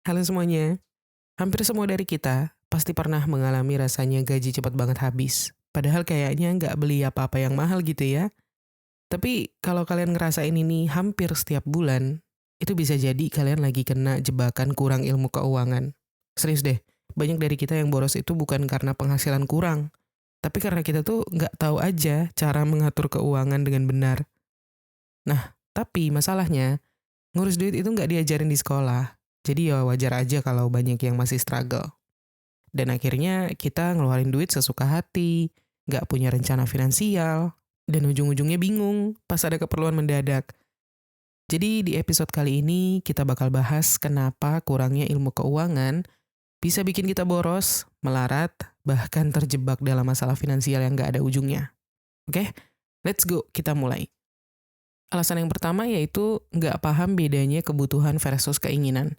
Halo semuanya, hampir semua dari kita pasti pernah mengalami rasanya gaji cepat banget habis. Padahal kayaknya nggak beli apa-apa yang mahal gitu ya. Tapi kalau kalian ngerasain ini hampir setiap bulan, itu bisa jadi kalian lagi kena jebakan kurang ilmu keuangan. Serius deh, banyak dari kita yang boros itu bukan karena penghasilan kurang, tapi karena kita tuh nggak tahu aja cara mengatur keuangan dengan benar. Nah, tapi masalahnya, ngurus duit itu nggak diajarin di sekolah. Jadi ya wajar aja kalau banyak yang masih struggle. Dan akhirnya kita ngeluarin duit sesuka hati, nggak punya rencana finansial, dan ujung-ujungnya bingung pas ada keperluan mendadak. Jadi di episode kali ini kita bakal bahas kenapa kurangnya ilmu keuangan bisa bikin kita boros, melarat, bahkan terjebak dalam masalah finansial yang nggak ada ujungnya. Oke, let's go, kita mulai. Alasan yang pertama yaitu nggak paham bedanya kebutuhan versus keinginan.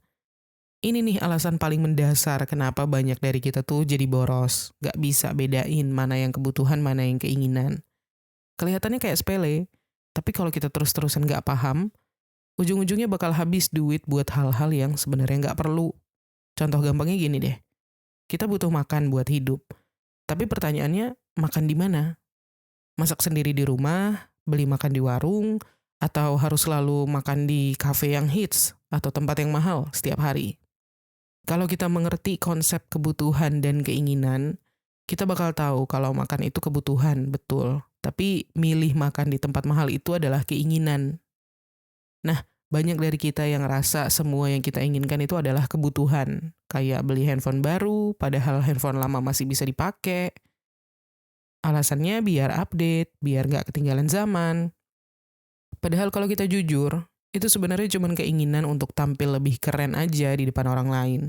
Ini nih alasan paling mendasar kenapa banyak dari kita tuh jadi boros. Gak bisa bedain mana yang kebutuhan, mana yang keinginan. Kelihatannya kayak sepele, tapi kalau kita terus-terusan gak paham, ujung-ujungnya bakal habis duit buat hal-hal yang sebenarnya gak perlu. Contoh gampangnya gini deh, kita butuh makan buat hidup. Tapi pertanyaannya, makan di mana? Masak sendiri di rumah, beli makan di warung, atau harus selalu makan di cafe yang hits, atau tempat yang mahal setiap hari? Kalau kita mengerti konsep kebutuhan dan keinginan, kita bakal tahu kalau makan itu kebutuhan, betul. Tapi milih makan di tempat mahal itu adalah keinginan. Nah, banyak dari kita yang rasa semua yang kita inginkan itu adalah kebutuhan. Kayak beli handphone baru, padahal handphone lama masih bisa dipakai. Alasannya biar update, biar nggak ketinggalan zaman. Padahal kalau kita jujur, itu sebenarnya cuma keinginan untuk tampil lebih keren aja di depan orang lain.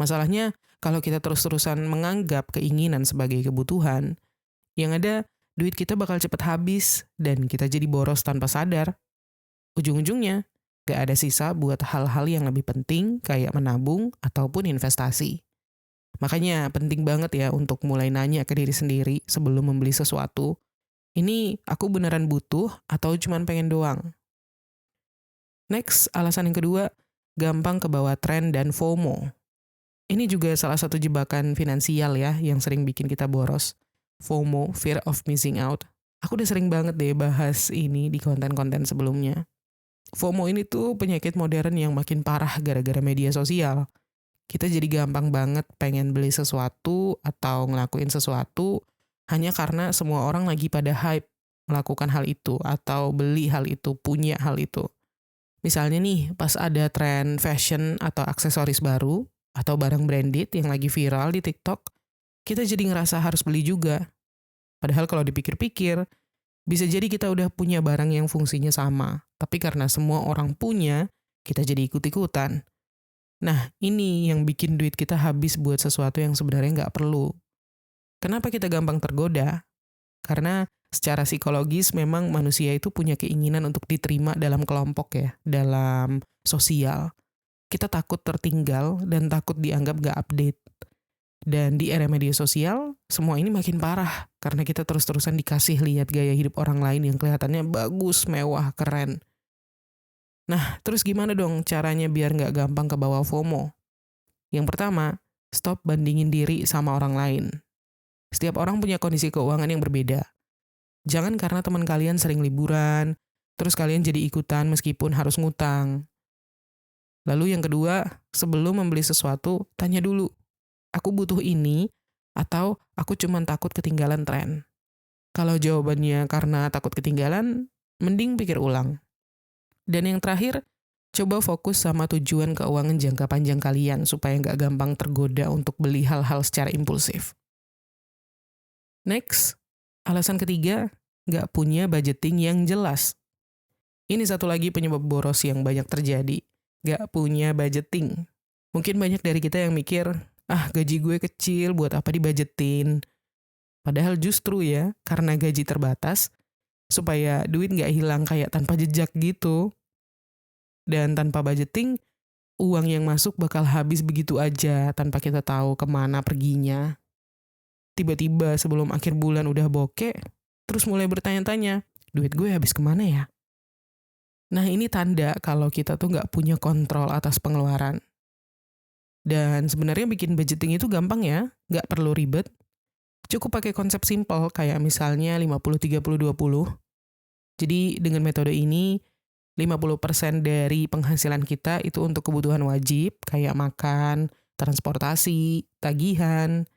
Masalahnya, kalau kita terus-terusan menganggap keinginan sebagai kebutuhan, yang ada duit kita bakal cepet habis dan kita jadi boros tanpa sadar. Ujung-ujungnya, gak ada sisa buat hal-hal yang lebih penting kayak menabung ataupun investasi. Makanya penting banget ya untuk mulai nanya ke diri sendiri sebelum membeli sesuatu. Ini aku beneran butuh atau cuman pengen doang? Next, alasan yang kedua, gampang kebawa tren dan FOMO. Ini juga salah satu jebakan finansial ya yang sering bikin kita boros. FOMO, fear of missing out. Aku udah sering banget deh bahas ini di konten-konten sebelumnya. FOMO ini tuh penyakit modern yang makin parah gara-gara media sosial. Kita jadi gampang banget pengen beli sesuatu atau ngelakuin sesuatu hanya karena semua orang lagi pada hype melakukan hal itu atau beli hal itu, punya hal itu. Misalnya nih, pas ada tren fashion atau aksesoris baru, atau barang branded yang lagi viral di TikTok, kita jadi ngerasa harus beli juga. Padahal kalau dipikir-pikir, bisa jadi kita udah punya barang yang fungsinya sama. Tapi karena semua orang punya, kita jadi ikut-ikutan. Nah, ini yang bikin duit kita habis buat sesuatu yang sebenarnya nggak perlu. Kenapa kita gampang tergoda? Karena secara psikologis memang manusia itu punya keinginan untuk diterima dalam kelompok ya, dalam sosial. Kita takut tertinggal dan takut dianggap gak update. Dan di era media sosial, semua ini makin parah karena kita terus-terusan dikasih lihat gaya hidup orang lain yang kelihatannya bagus, mewah, keren. Nah, terus gimana dong caranya biar gak gampang ke bawah FOMO? Yang pertama, stop bandingin diri sama orang lain. Setiap orang punya kondisi keuangan yang berbeda. Jangan karena teman kalian sering liburan, terus kalian jadi ikutan meskipun harus ngutang. Lalu yang kedua, sebelum membeli sesuatu, tanya dulu, aku butuh ini atau aku cuma takut ketinggalan tren? Kalau jawabannya karena takut ketinggalan, mending pikir ulang. Dan yang terakhir, coba fokus sama tujuan keuangan jangka panjang kalian supaya nggak gampang tergoda untuk beli hal-hal secara impulsif. Next, alasan ketiga, nggak punya budgeting yang jelas. Ini satu lagi penyebab boros yang banyak terjadi. Nggak punya budgeting. Mungkin banyak dari kita yang mikir, ah gaji gue kecil buat apa dibajetin. Padahal justru ya, karena gaji terbatas, supaya duit nggak hilang kayak tanpa jejak gitu. Dan tanpa budgeting, uang yang masuk bakal habis begitu aja tanpa kita tahu kemana perginya. Tiba-tiba sebelum akhir bulan udah bokeh, terus mulai bertanya-tanya, duit gue habis kemana ya? Nah ini tanda kalau kita tuh nggak punya kontrol atas pengeluaran. Dan sebenarnya bikin budgeting itu gampang ya, nggak perlu ribet. Cukup pakai konsep simple kayak misalnya 50-30-20. Jadi dengan metode ini, 50% dari penghasilan kita itu untuk kebutuhan wajib kayak makan, transportasi, tagihan,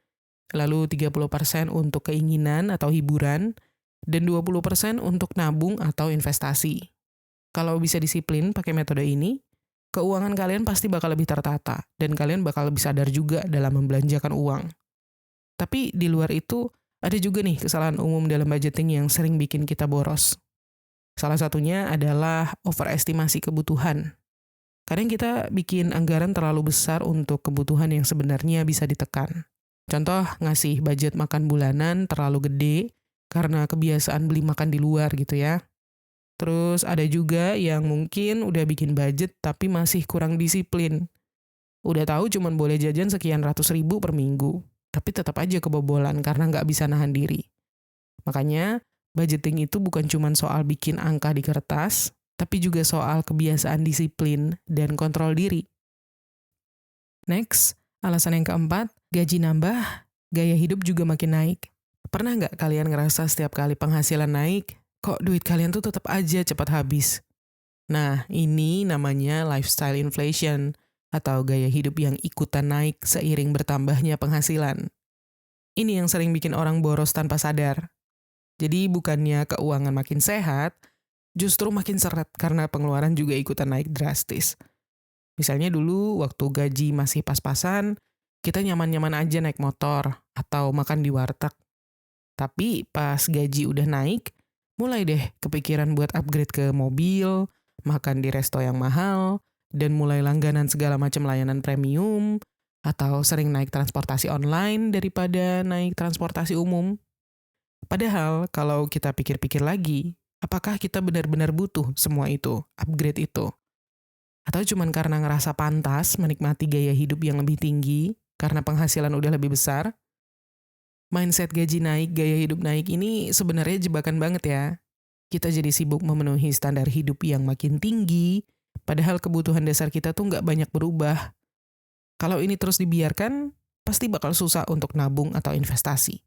lalu 30% untuk keinginan atau hiburan, dan 20% untuk nabung atau investasi. Kalau bisa disiplin pakai metode ini, keuangan kalian pasti bakal lebih tertata dan kalian bakal lebih sadar juga dalam membelanjakan uang. Tapi di luar itu, ada juga nih kesalahan umum dalam budgeting yang sering bikin kita boros. Salah satunya adalah overestimasi kebutuhan. Kadang kita bikin anggaran terlalu besar untuk kebutuhan yang sebenarnya bisa ditekan. Contoh, ngasih budget makan bulanan terlalu gede karena kebiasaan beli makan di luar gitu ya. Terus ada juga yang mungkin udah bikin budget tapi masih kurang disiplin. Udah tahu cuman boleh jajan sekian ratus ribu per minggu, tapi tetap aja kebobolan karena nggak bisa nahan diri. Makanya, budgeting itu bukan cuma soal bikin angka di kertas, tapi juga soal kebiasaan disiplin dan kontrol diri. Next, alasan yang keempat, gaji nambah, gaya hidup juga makin naik. Pernah nggak kalian ngerasa setiap kali penghasilan naik, kok duit kalian tuh tetap aja cepat habis? Nah, ini namanya lifestyle inflation, atau gaya hidup yang ikutan naik seiring bertambahnya penghasilan. Ini yang sering bikin orang boros tanpa sadar. Jadi bukannya keuangan makin sehat, justru makin seret karena pengeluaran juga ikutan naik drastis. Misalnya dulu waktu gaji masih pas-pasan, kita nyaman-nyaman aja naik motor atau makan di warteg. Tapi pas gaji udah naik, mulai deh kepikiran buat upgrade ke mobil, makan di resto yang mahal, dan mulai langganan segala macam layanan premium, atau sering naik transportasi online daripada naik transportasi umum. Padahal kalau kita pikir-pikir lagi, apakah kita benar-benar butuh semua itu, upgrade itu? Atau cuman karena ngerasa pantas menikmati gaya hidup yang lebih tinggi karena penghasilan udah lebih besar? Mindset gaji naik, gaya hidup naik ini sebenarnya jebakan banget ya. Kita jadi sibuk memenuhi standar hidup yang makin tinggi, padahal kebutuhan dasar kita tuh nggak banyak berubah. Kalau ini terus dibiarkan, pasti bakal susah untuk nabung atau investasi.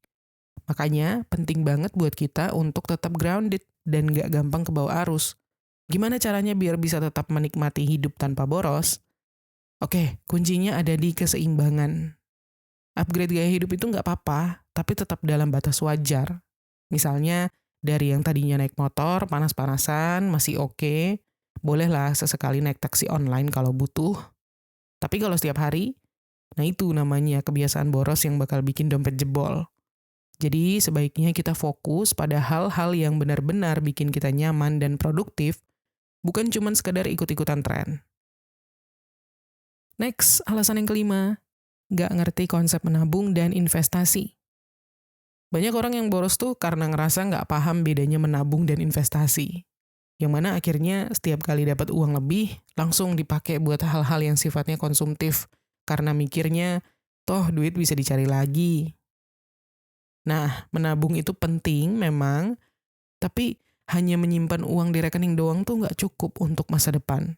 Makanya penting banget buat kita untuk tetap grounded dan nggak gampang kebawa arus. Gimana caranya biar bisa tetap menikmati hidup tanpa boros? Oke, kuncinya ada di keseimbangan. Upgrade gaya hidup itu nggak apa-apa, tapi tetap dalam batas wajar. Misalnya, dari yang tadinya naik motor, panas-panasan, masih oke. Bolehlah sesekali naik taksi online kalau butuh. Tapi kalau setiap hari, nah itu namanya kebiasaan boros yang bakal bikin dompet jebol. Jadi sebaiknya kita fokus pada hal-hal yang benar-benar bikin kita nyaman dan produktif, bukan cuma sekedar ikut-ikutan tren. Next, alasan yang kelima, nggak ngerti konsep menabung dan investasi. Banyak orang yang boros tuh karena ngerasa nggak paham bedanya menabung dan investasi. Yang mana akhirnya setiap kali dapat uang lebih, langsung dipakai buat hal-hal yang sifatnya konsumtif. Karena mikirnya, toh duit bisa dicari lagi. Nah, menabung itu penting memang, tapi hanya menyimpan uang di rekening doang tuh nggak cukup untuk masa depan.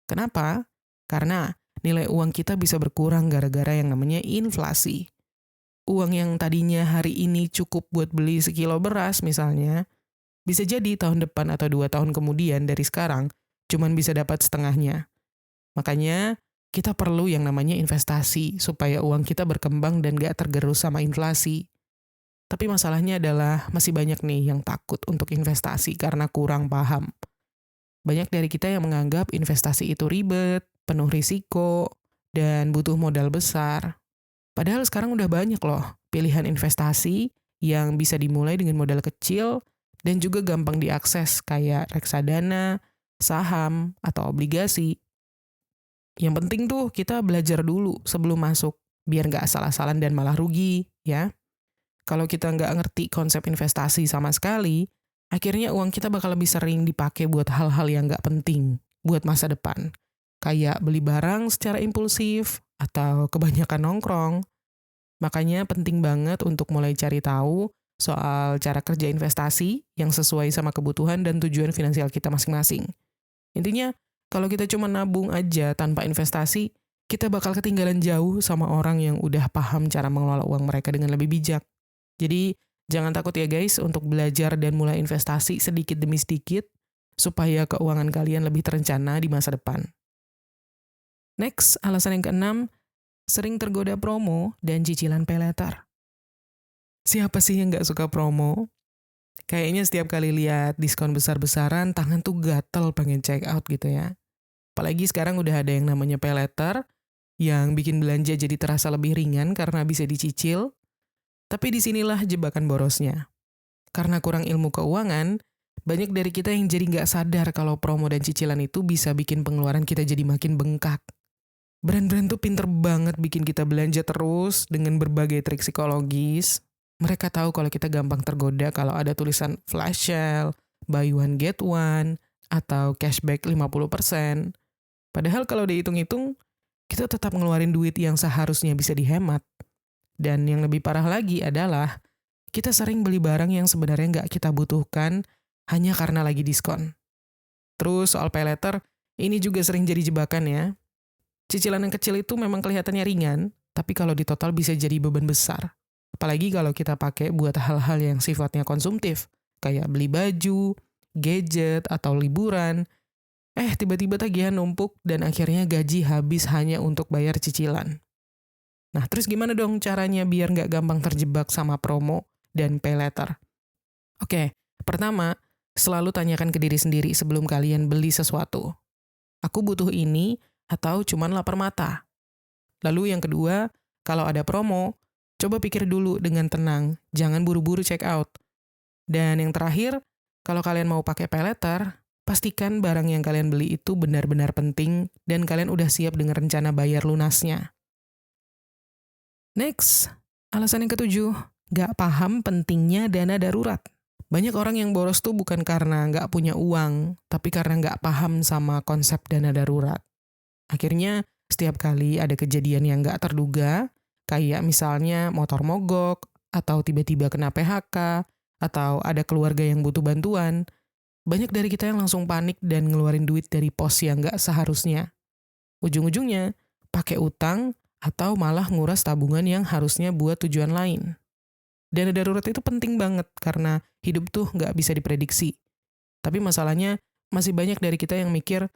Kenapa? Karena nilai uang kita bisa berkurang gara-gara yang namanya inflasi. Uang yang tadinya hari ini cukup buat beli sekilo beras misalnya, bisa jadi tahun depan atau 2 tahun kemudian dari sekarang, cuman bisa dapat setengahnya. Makanya, kita perlu yang namanya investasi, supaya uang kita berkembang dan gak tergerus sama inflasi. Tapi masalahnya adalah masih banyak nih yang takut untuk investasi karena kurang paham. Banyak dari kita yang menganggap investasi itu ribet, penuh risiko, dan butuh modal besar. Padahal sekarang udah banyak loh pilihan investasi yang bisa dimulai dengan modal kecil dan juga gampang diakses kayak reksadana, saham, atau obligasi. Yang penting tuh kita belajar dulu sebelum masuk, biar nggak asal-asalan dan malah rugi, ya. Kalau kita nggak ngerti konsep investasi sama sekali, akhirnya uang kita bakal lebih sering dipakai buat hal-hal yang nggak penting buat masa depan. Kayak beli barang secara impulsif, atau kebanyakan nongkrong. Makanya penting banget untuk mulai cari tahu soal cara kerja investasi yang sesuai sama kebutuhan dan tujuan finansial kita masing-masing. Intinya, kalau kita cuma nabung aja tanpa investasi, kita bakal ketinggalan jauh sama orang yang udah paham cara mengelola uang mereka dengan lebih bijak. Jadi, jangan takut ya guys untuk belajar dan mulai investasi sedikit demi sedikit supaya keuangan kalian lebih terencana di masa depan. Next, alasan yang keenam, sering tergoda promo dan cicilan pay later. Siapa sih yang nggak suka promo? Kayaknya setiap kali lihat diskon besar-besaran, tangan tuh gatel pengen check out gitu ya. Apalagi sekarang udah ada yang namanya pay later, yang bikin belanja jadi terasa lebih ringan karena bisa dicicil. Tapi disinilah jebakan borosnya. Karena kurang ilmu keuangan, banyak dari kita yang jadi nggak sadar kalau promo dan cicilan itu bisa bikin pengeluaran kita jadi makin bengkak. Brand-brand tuh pinter banget bikin kita belanja terus dengan berbagai trik psikologis. Mereka tahu kalau kita gampang tergoda kalau ada tulisan flash sale, buy one get one, atau cashback 50%. Padahal kalau dihitung-hitung, kita tetap ngeluarin duit yang seharusnya bisa dihemat. Dan yang lebih parah lagi adalah, kita sering beli barang yang sebenarnya nggak kita butuhkan hanya karena lagi diskon. Terus soal pay later, ini juga sering jadi jebakan ya. Cicilan yang kecil itu memang kelihatannya ringan, tapi kalau di total bisa jadi beban besar. Apalagi kalau kita pakai buat hal-hal yang sifatnya konsumtif, kayak beli baju, gadget, atau liburan. Tiba-tiba tagihan numpuk dan akhirnya gaji habis hanya untuk bayar cicilan. Nah, terus gimana dong caranya biar nggak gampang terjebak sama promo dan pay later? Oke, pertama, selalu tanyakan ke diri sendiri sebelum kalian beli sesuatu. Aku butuh ini atau cuman lapar mata? Lalu yang kedua, kalau ada promo, coba pikir dulu dengan tenang, jangan buru-buru check out. Dan yang terakhir, kalau kalian mau pakai pay later, pastikan barang yang kalian beli itu benar-benar penting dan kalian udah siap dengan rencana bayar lunasnya. Next, alasan yang ketujuh, nggak paham pentingnya dana darurat. Banyak orang yang boros tuh bukan karena nggak punya uang, tapi karena nggak paham sama konsep dana darurat. Akhirnya, setiap kali ada kejadian yang nggak terduga, kayak misalnya motor mogok, atau tiba-tiba kena PHK, atau ada keluarga yang butuh bantuan, banyak dari kita yang langsung panik dan ngeluarin duit dari pos yang nggak seharusnya. Ujung-ujungnya, pakai utang, atau malah nguras tabungan yang harusnya buat tujuan lain. Dana darurat itu penting banget karena hidup tuh nggak bisa diprediksi. Tapi masalahnya, masih banyak dari kita yang mikir,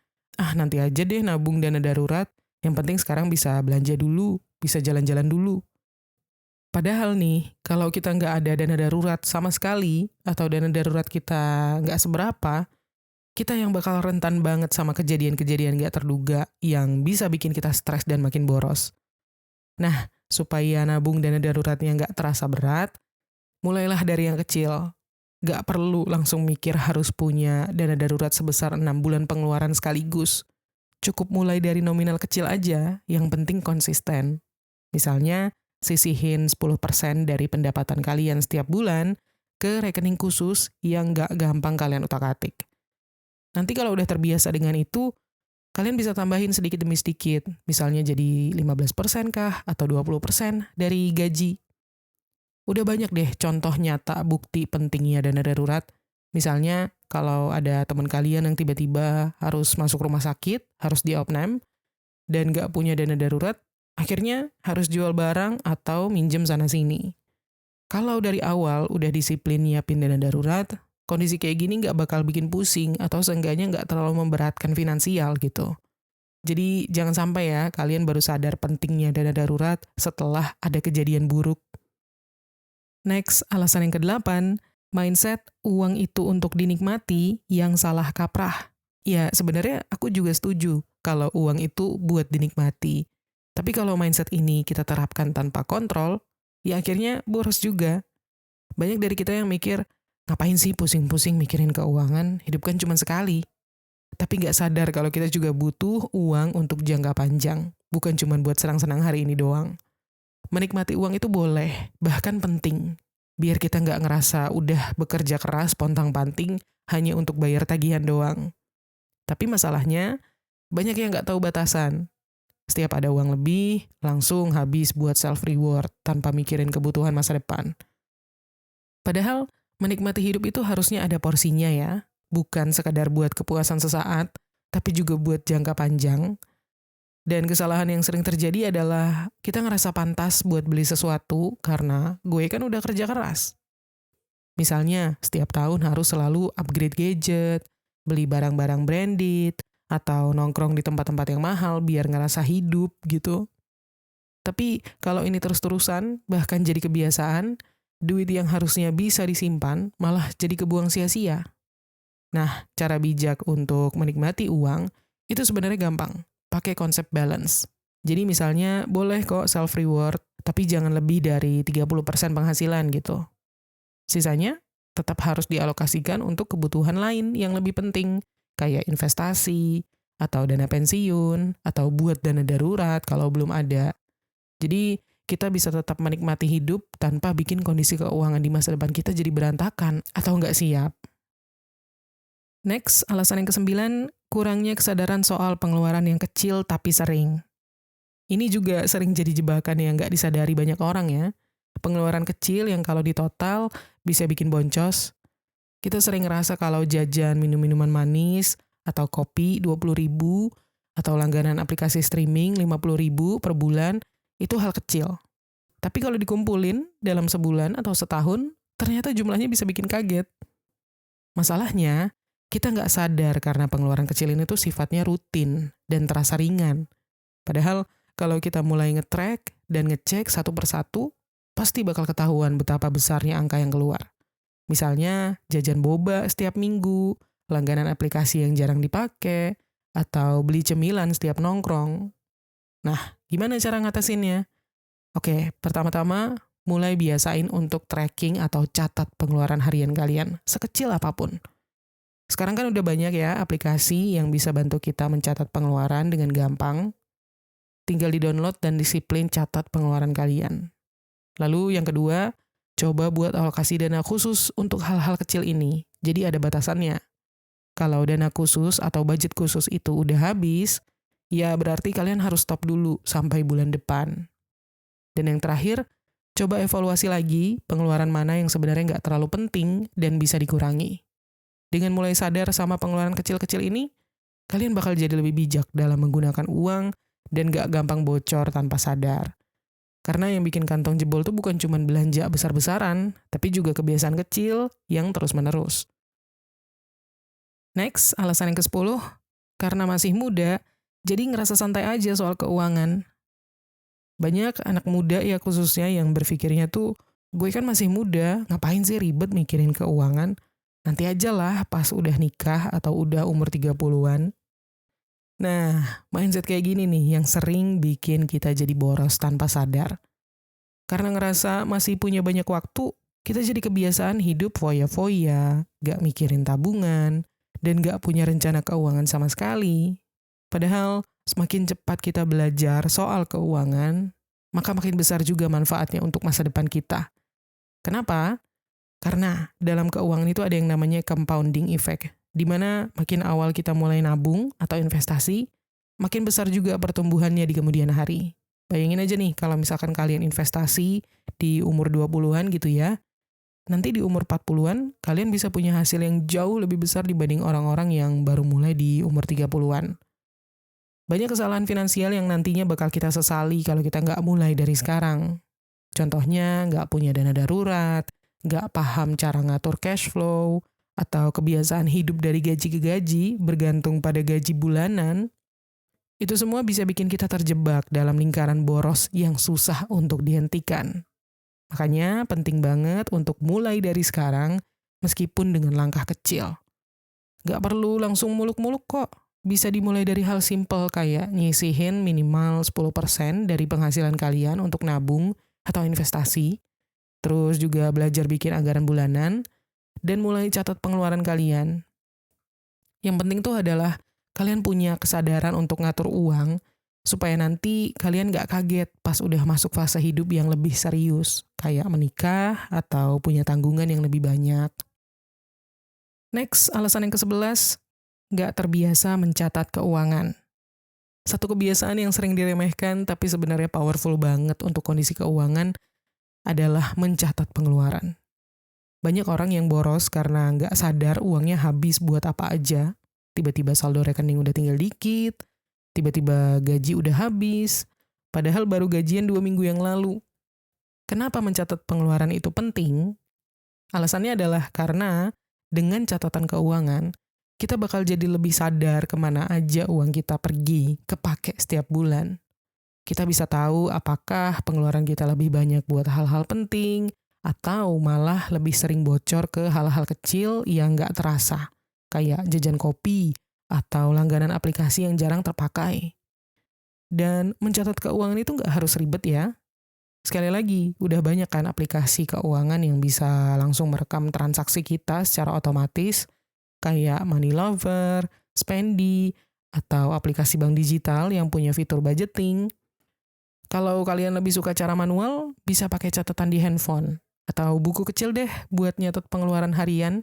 nanti aja deh nabung dana darurat, yang penting sekarang bisa belanja dulu, bisa jalan-jalan dulu. Padahal nih, kalau kita nggak ada dana darurat sama sekali, atau dana darurat kita nggak seberapa, kita yang bakal rentan banget sama kejadian-kejadian nggak terduga yang bisa bikin kita stres dan makin boros. Nah, supaya nabung dana daruratnya nggak terasa berat, mulailah dari yang kecil. Nggak perlu langsung mikir harus punya dana darurat sebesar 6 bulan pengeluaran sekaligus. Cukup mulai dari nominal kecil aja, yang penting konsisten. Misalnya, sisihin 10% dari pendapatan kalian setiap bulan ke rekening khusus yang nggak gampang kalian utak-atik. Nanti kalau udah terbiasa dengan itu, kalian bisa tambahin sedikit demi sedikit, misalnya jadi 15% kah atau 20% dari gaji. Udah banyak deh contoh nyata bukti pentingnya dana darurat. Misalnya, kalau ada teman kalian yang tiba-tiba harus masuk rumah sakit, harus diopnam, dan nggak punya dana darurat, akhirnya harus jual barang atau minjem sana-sini. Kalau dari awal udah disiplin nyiapin dana darurat, kondisi kayak gini nggak bakal bikin pusing atau seenggaknya nggak terlalu memberatkan finansial gitu. Jadi jangan sampai ya kalian baru sadar pentingnya dana darurat setelah ada kejadian buruk. Next, alasan yang kedelapan, mindset uang itu untuk dinikmati yang salah kaprah. Ya, sebenarnya aku juga setuju kalau uang itu buat dinikmati. Tapi kalau mindset ini kita terapkan tanpa kontrol, ya akhirnya boros juga. Banyak dari kita yang mikir, ngapain sih pusing-pusing mikirin keuangan, hidup kan cuma sekali. Tapi nggak sadar kalau kita juga butuh uang untuk jangka panjang, bukan cuma buat senang-senang hari ini doang. Menikmati uang itu boleh, bahkan penting. Biar kita nggak ngerasa udah bekerja keras pontang-panting hanya untuk bayar tagihan doang. Tapi masalahnya, banyak yang nggak tahu batasan. Setiap ada uang lebih, langsung habis buat self-reward tanpa mikirin kebutuhan masa depan. Padahal, menikmati hidup itu harusnya ada porsinya ya. Bukan sekadar buat kepuasan sesaat, tapi juga buat jangka panjang. Dan kesalahan yang sering terjadi adalah kita ngerasa pantas buat beli sesuatu karena gue kan udah kerja keras. Misalnya, setiap tahun harus selalu upgrade gadget, beli barang-barang branded, atau nongkrong di tempat-tempat yang mahal biar ngerasa hidup gitu. Tapi kalau ini terus-terusan, bahkan jadi kebiasaan, duit yang harusnya bisa disimpan malah jadi kebuang sia-sia. Nah, cara bijak untuk menikmati uang itu sebenarnya gampang. Pakai konsep balance. Jadi misalnya boleh kok self reward, tapi jangan lebih dari 30% penghasilan gitu. Sisanya tetap harus dialokasikan untuk kebutuhan lain yang lebih penting, kayak investasi, atau dana pensiun, atau buat dana darurat kalau belum ada. Jadi kita bisa tetap menikmati hidup tanpa bikin kondisi keuangan di masa depan kita jadi berantakan atau nggak siap. Next, alasan yang kesembilan, kurangnya kesadaran soal pengeluaran yang kecil tapi sering. Ini juga sering jadi jebakan yang nggak disadari banyak orang ya. Pengeluaran kecil yang kalau ditotal bisa bikin boncos. Kita sering ngerasa kalau jajan minum-minuman manis atau kopi 20.000 atau langganan aplikasi streaming 50.000 per bulan itu hal kecil. Tapi kalau dikumpulin dalam sebulan atau setahun, ternyata jumlahnya bisa bikin kaget. Masalahnya, kita nggak sadar karena pengeluaran kecil ini tuh sifatnya rutin dan terasa ringan. Padahal kalau kita mulai nge-track dan ngecek satu persatu, pasti bakal ketahuan betapa besarnya angka yang keluar. Misalnya jajan boba setiap minggu, langganan aplikasi yang jarang dipakai, atau beli cemilan setiap nongkrong. Nah, gimana cara ngatasinnya? Oke, pertama-tama mulai biasain untuk tracking atau catat pengeluaran harian kalian, sekecil apapun. Sekarang kan udah banyak ya aplikasi yang bisa bantu kita mencatat pengeluaran dengan gampang. Tinggal di-download dan disiplin catat pengeluaran kalian. Lalu yang kedua, coba buat alokasi dana khusus untuk hal-hal kecil ini. Jadi ada batasannya. Kalau dana khusus atau budget khusus itu udah habis, ya berarti kalian harus stop dulu sampai bulan depan. Dan yang terakhir, coba evaluasi lagi pengeluaran mana yang sebenarnya nggak terlalu penting dan bisa dikurangi. Dengan mulai sadar sama pengeluaran kecil-kecil ini, kalian bakal jadi lebih bijak dalam menggunakan uang dan gak gampang bocor tanpa sadar. Karena yang bikin kantong jebol tuh bukan cuma belanja besar-besaran, tapi juga kebiasaan kecil yang terus-menerus. Next, alasan yang ke-10, karena masih muda, jadi ngerasa santai aja soal keuangan. Banyak anak muda ya khususnya yang berpikirnya tuh, gue kan masih muda, ngapain sih ribet mikirin keuangan? Nanti aja lah pas udah nikah atau udah umur 30-an. Nah, mindset kayak gini nih yang sering bikin kita jadi boros tanpa sadar. Karena ngerasa masih punya banyak waktu, kita jadi kebiasaan hidup foya-foya, gak mikirin tabungan, dan gak punya rencana keuangan sama sekali. Padahal, semakin cepat kita belajar soal keuangan, maka makin besar juga manfaatnya untuk masa depan kita. Kenapa? Karena dalam keuangan itu ada yang namanya compounding effect, di mana makin awal kita mulai nabung atau investasi, makin besar juga pertumbuhannya di kemudian hari. Bayangin aja nih kalau misalkan kalian investasi di umur 20-an gitu ya, nanti di umur 40-an kalian bisa punya hasil yang jauh lebih besar dibanding orang-orang yang baru mulai di umur 30-an. Banyak kesalahan finansial yang nantinya bakal kita sesali kalau kita nggak mulai dari sekarang. Contohnya nggak punya dana darurat, nggak paham cara ngatur cash flow, atau kebiasaan hidup dari gaji ke gaji bergantung pada gaji bulanan, itu semua bisa bikin kita terjebak dalam lingkaran boros yang susah untuk dihentikan. Makanya penting banget untuk mulai dari sekarang meskipun dengan langkah kecil. Nggak perlu langsung muluk-muluk kok. Bisa dimulai dari hal simple kayak nyisihin minimal 10% dari penghasilan kalian untuk nabung atau investasi. Terus juga belajar bikin anggaran bulanan, dan mulai catat pengeluaran kalian. Yang penting tuh adalah kalian punya kesadaran untuk ngatur uang, supaya nanti kalian gak kaget pas udah masuk fase hidup yang lebih serius, kayak menikah atau punya tanggungan yang lebih banyak. Next, alasan yang ke-11, gak terbiasa mencatat keuangan. Satu kebiasaan yang sering diremehkan tapi sebenarnya powerful banget untuk kondisi keuangan adalah mencatat pengeluaran. Banyak orang yang boros karena nggak sadar uangnya habis buat apa aja. Tiba-tiba saldo rekening udah tinggal dikit, Tiba-tiba gaji udah habis, padahal baru gajian 2 minggu yang lalu. Kenapa mencatat pengeluaran itu penting? Alasannya adalah karena dengan catatan keuangan, kita bakal jadi lebih sadar kemana aja uang kita pergi, kepake setiap bulan. Kita bisa tahu apakah pengeluaran kita lebih banyak buat hal-hal penting, atau malah lebih sering bocor ke hal-hal kecil yang nggak terasa, kayak jajan kopi, atau langganan aplikasi yang jarang terpakai. Dan mencatat keuangan itu nggak harus ribet ya. Sekali lagi, udah banyak kan aplikasi keuangan yang bisa langsung merekam transaksi kita secara otomatis, kayak Money Lover, Spendi, atau aplikasi bank digital yang punya fitur budgeting. Kalau kalian lebih suka cara manual, bisa pakai catatan di handphone, atau buku kecil deh buat nyatet pengeluaran harian.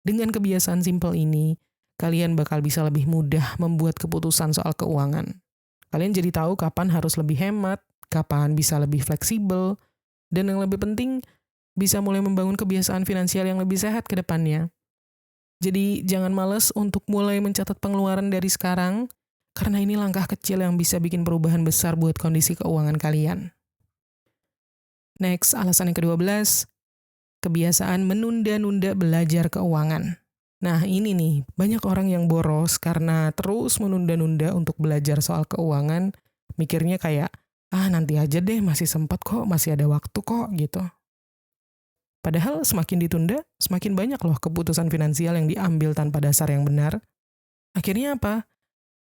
Dengan kebiasaan simpel ini, kalian bakal bisa lebih mudah membuat keputusan soal keuangan. Kalian jadi tahu kapan harus lebih hemat, kapan bisa lebih fleksibel, dan yang lebih penting, bisa mulai membangun kebiasaan finansial yang lebih sehat ke depannya. Jadi jangan males untuk mulai mencatat pengeluaran dari sekarang, karena ini langkah kecil yang bisa bikin perubahan besar buat kondisi keuangan kalian. Next, alasan yang ke-12, kebiasaan menunda-nunda belajar keuangan. Nah ini nih, banyak orang yang boros karena terus menunda-nunda untuk belajar soal keuangan, mikirnya kayak, nanti aja deh, masih sempat kok, masih ada waktu kok, gitu. Padahal semakin ditunda, semakin banyak loh keputusan finansial yang diambil tanpa dasar yang benar. Akhirnya apa?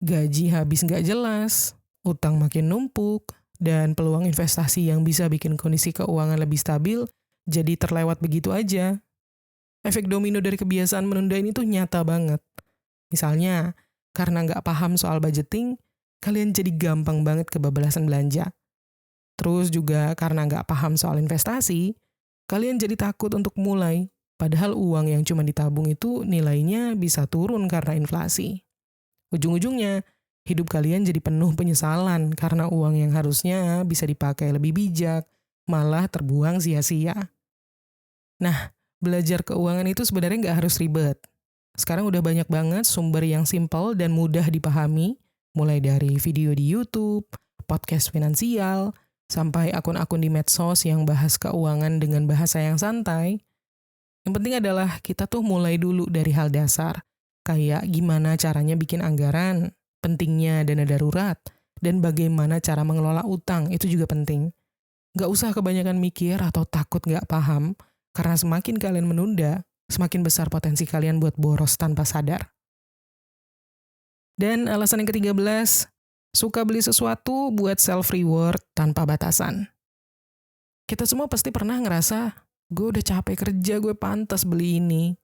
Gaji habis nggak jelas, utang makin numpuk, dan peluang investasi yang bisa bikin kondisi keuangan lebih stabil jadi terlewat begitu aja. Efek domino dari kebiasaan menunda ini tuh nyata banget. Misalnya, karena nggak paham soal budgeting, kalian jadi gampang banget kebablasan belanja. Terus juga karena nggak paham soal investasi, kalian jadi takut untuk mulai, padahal uang yang cuma ditabung itu nilainya bisa turun karena inflasi. Ujung-ujungnya, hidup kalian jadi penuh penyesalan karena uang yang harusnya bisa dipakai lebih bijak, malah terbuang sia-sia. Nah, belajar keuangan itu sebenarnya nggak harus ribet. Sekarang udah banyak banget sumber yang simpel dan mudah dipahami, mulai dari video di YouTube, podcast finansial, sampai akun-akun di medsos yang bahas keuangan dengan bahasa yang santai. Yang penting adalah kita tuh mulai dulu dari hal dasar, kayak gimana caranya bikin anggaran, pentingnya dana darurat, dan bagaimana cara mengelola utang, itu juga penting. Nggak usah kebanyakan mikir atau takut nggak paham, karena semakin kalian menunda, semakin besar potensi kalian buat boros tanpa sadar. Dan alasan yang ke-13, suka beli sesuatu buat self-reward tanpa batasan. Kita semua pasti pernah ngerasa, gue udah capek kerja, gue pantas beli ini.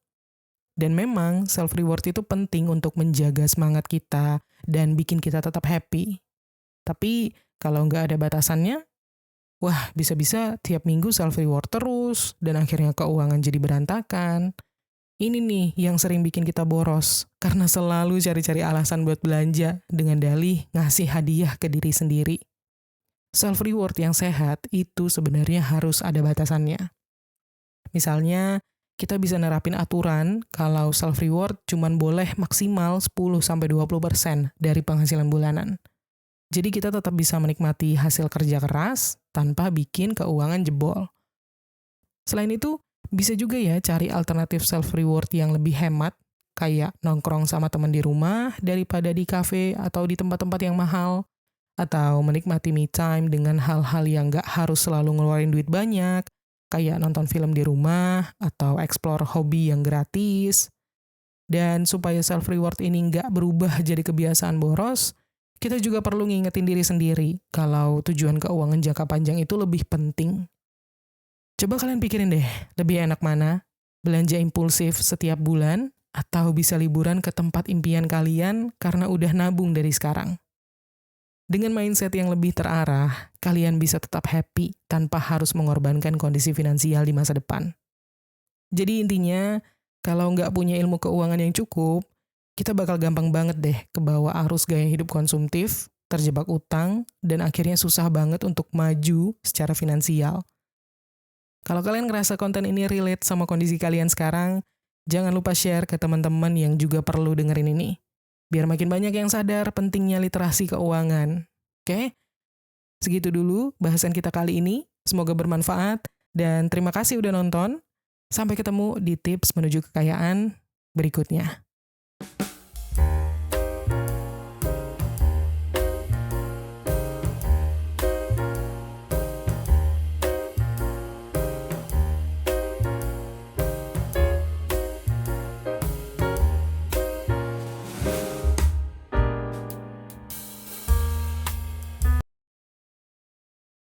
Dan memang self-reward itu penting untuk menjaga semangat kita dan bikin kita tetap happy. Tapi kalau nggak ada batasannya, wah bisa-bisa tiap minggu self-reward terus dan akhirnya keuangan jadi berantakan. Ini nih yang sering bikin kita boros, karena selalu cari-cari alasan buat belanja dengan dalih ngasih hadiah ke diri sendiri. Self-reward yang sehat itu sebenarnya harus ada batasannya. Misalnya, kita bisa nerapin aturan kalau self-reward cuman boleh maksimal 10-20% dari penghasilan bulanan. Jadi kita tetap bisa menikmati hasil kerja keras tanpa bikin keuangan jebol. Selain itu, bisa juga ya cari alternatif self-reward yang lebih hemat, kayak nongkrong sama teman di rumah daripada di kafe atau di tempat-tempat yang mahal, atau menikmati me time dengan hal-hal yang nggak harus selalu ngeluarin duit banyak, kayak nonton film di rumah atau explore hobi yang gratis. Dan supaya self-reward ini nggak berubah jadi kebiasaan boros, kita juga perlu ngingetin diri sendiri kalau tujuan keuangan jangka panjang itu lebih penting. Coba kalian pikirin deh, lebih enak mana? Belanja impulsif setiap bulan atau bisa liburan ke tempat impian kalian karena udah nabung dari sekarang? Dengan mindset yang lebih terarah, kalian bisa tetap happy tanpa harus mengorbankan kondisi finansial di masa depan. Jadi intinya, kalau nggak punya ilmu keuangan yang cukup, kita bakal gampang banget deh kebawa arus gaya hidup konsumtif, terjebak utang, dan akhirnya susah banget untuk maju secara finansial. Kalau kalian ngerasa konten ini relate sama kondisi kalian sekarang, jangan lupa share ke teman-teman yang juga perlu dengerin ini. biar makin banyak yang sadar pentingnya literasi keuangan. Oke, segitu dulu bahasan kita kali ini. Semoga bermanfaat dan terima kasih udah nonton. Sampai ketemu di tips menuju kekayaan berikutnya.